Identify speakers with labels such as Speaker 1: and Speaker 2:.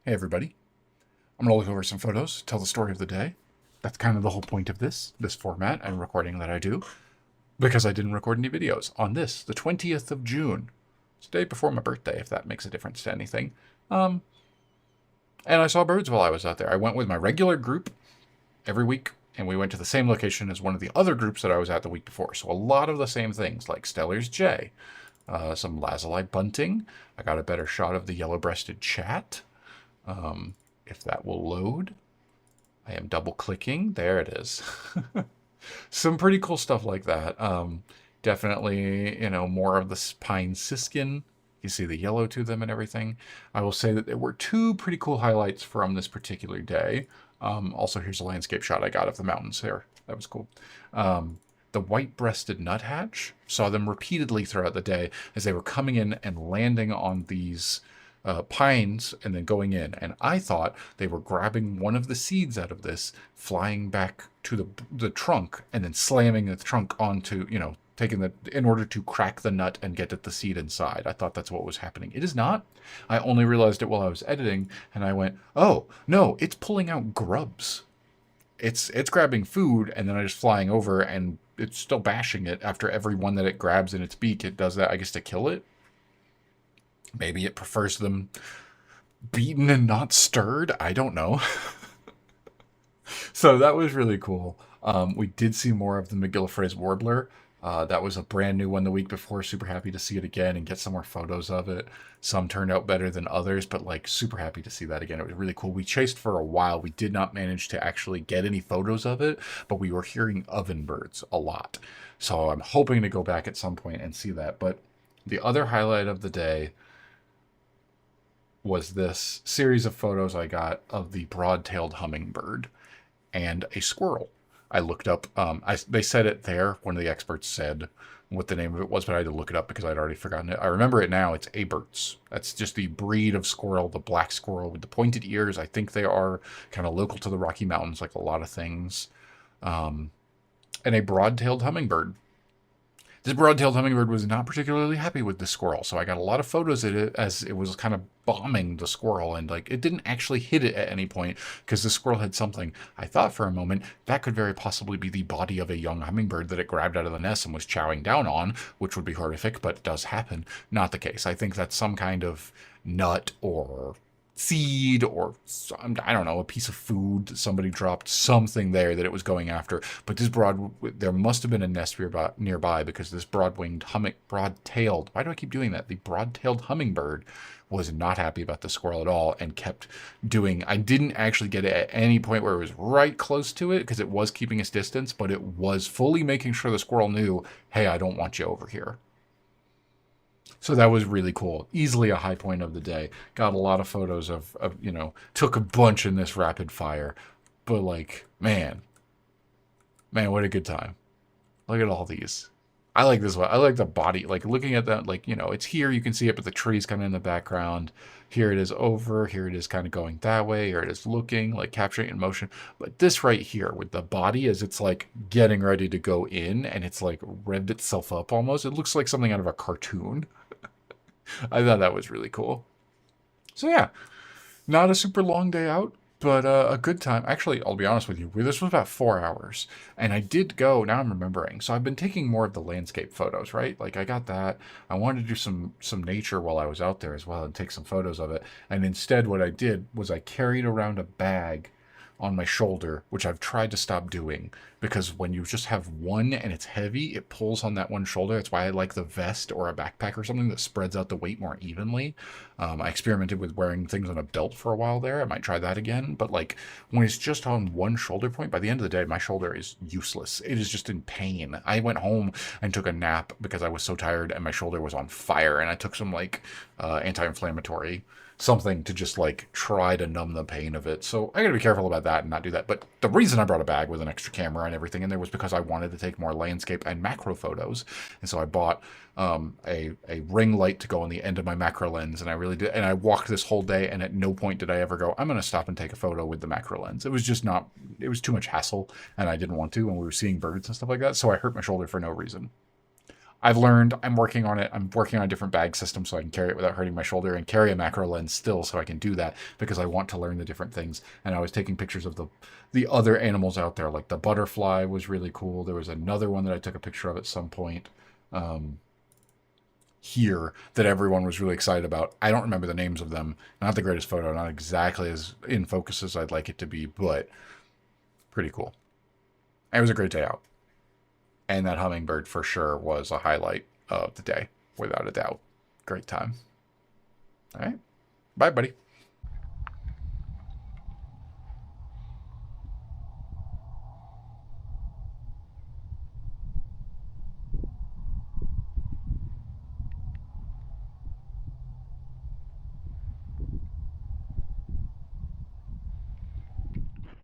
Speaker 1: Hey everybody, I'm going to look over some photos, tell the story of the day. That's kind of the whole point of this format and recording that I do, because I didn't record any videos on this, the 20th of June. It's the day before my birthday, if that makes a difference to anything. Um, and I saw birds while I was out there. I went with my regular group every week, and we went to the same location as one of the other groups that I was at the week before. So a lot of the same things, like Steller's Jay, some lazuli bunting. I got a better shot of the yellow-breasted chat, if that will load. I am double clicking. There it is. Some pretty cool stuff like that. Definitely, more of the pine siskin. You see the yellow to them and everything. I will say that there were two pretty cool highlights from this particular day. Also, here's a landscape shot I got of the mountains there. That was cool. The white-breasted nuthatch, saw them repeatedly throughout the day as they were coming in and landing on these pines and then going in. And I thought they were grabbing one of the seeds out of this, flying back to the trunk, and then slamming the trunk onto, taking the, in order to crack the nut and get at the seed inside. I thought that's what was happening. It is not. I only realized it while I was editing, and I went, oh, no, it's pulling out grubs. It's grabbing food, and then I just flying over, and it's still bashing it after every one that it grabs in its beak. It does that, I guess, to kill it. Maybe it prefers them beaten and not stirred. I don't know. So that was really cool. We did see more of the McGillifray's warbler. That was a brand new one the week before. Super happy to see it again and get some more photos of it. Some turned out better than others, but like super happy to see that again. It was really cool. We chased for a while. We did not manage to actually get any photos of it, but we were hearing oven birds a lot. So I'm hoping to go back at some point and see that. But the other highlight of the day was this series of photos I got of the broad-tailed hummingbird and a squirrel. I looked up, they said it there. One of the experts said what the name of it was, but I had to look it up because I'd already forgotten it. I remember it now. It's Aberts. That's just the breed of squirrel, the black squirrel with the pointed ears. I think they are kind of local to the Rocky Mountains, like a lot of things. And a broad-tailed hummingbird. This broad-tailed hummingbird was not particularly happy with the squirrel, so I got a lot of photos of it as it was kind of bombing the squirrel, and like it didn't actually hit it at any point because the squirrel had something. I thought for a moment that could very possibly be the body of a young hummingbird that it grabbed out of the nest and was chowing down on, which would be horrific, but it does happen. Not the case. I think that's some kind of nut or seed or some, I don't know, a piece of food that somebody dropped, something there that it was going after. But this there must have been a nest nearby because this broad-tailed, why do I keep doing that? The broad-tailed hummingbird was not happy about the squirrel at all and kept doing, I didn't actually get it at any point where it was right close to it because it was keeping its distance, but it was fully making sure the squirrel knew, hey, I don't want you over here. So that was really cool. Easily a high point of the day. Got a lot of photos of took a bunch in this rapid fire. But like, man, what a good time. Look at all these. I like this one. I like the body. Like looking at that, like, it's here. You can see it, but the trees kind of in the background. Here it is over. Here it is kind of going that way. Here it is looking, like capturing it in motion. But this right here with the body as it's like getting ready to go in and it's like revved itself up almost. It looks like something out of a cartoon. I thought that was really cool. So yeah, not a super long day out, but a good time. Actually, I'll be honest with you, this was about 4 hours, and I did go. Now I'm remembering. So I've been taking more of the landscape photos, right? Like I got that. I wanted to do some nature while I was out there as well and take some photos of it. And instead, what I did was I carried around a bag on my shoulder, which I've tried to stop doing because when you just have one and it's heavy, it pulls on that one shoulder. That's why I like the vest or a backpack or something that spreads out the weight more evenly. I experimented with wearing things on a belt for a while there. I might try that again. But like when it's just on one shoulder point, by the end of the day, my shoulder is useless. It is just in pain. I went home and took a nap because I was so tired and my shoulder was on fire. And I took some like anti-inflammatory something to just like try to numb the pain of it. So I gotta be careful about that and not do that. But the reason I brought a bag with an extra camera and everything in there was because I wanted to take more landscape and macro photos. And so I bought a ring light to go on the end of my macro lens, and I really did. And I walked this whole day, and at no point did I ever go, I'm gonna stop and take a photo with the macro lens. It was just not. It was too much hassle, and I didn't want to when we were seeing birds and stuff like that. So I hurt my shoulder for no reason. I've learned, I'm working on it. I'm working on a different bag system so I can carry it without hurting my shoulder and carry a macro lens still so I can do that because I want to learn the different things. And I was taking pictures of the other animals out there, like the butterfly was really cool. There was another one that I took a picture of at some point here that everyone was really excited about. I don't remember the names of them. Not the greatest photo, not exactly as in focus as I'd like it to be, but pretty cool. It was a great day out. And that hummingbird for sure was a highlight of the day, without a doubt. Great time. All right. Bye, buddy.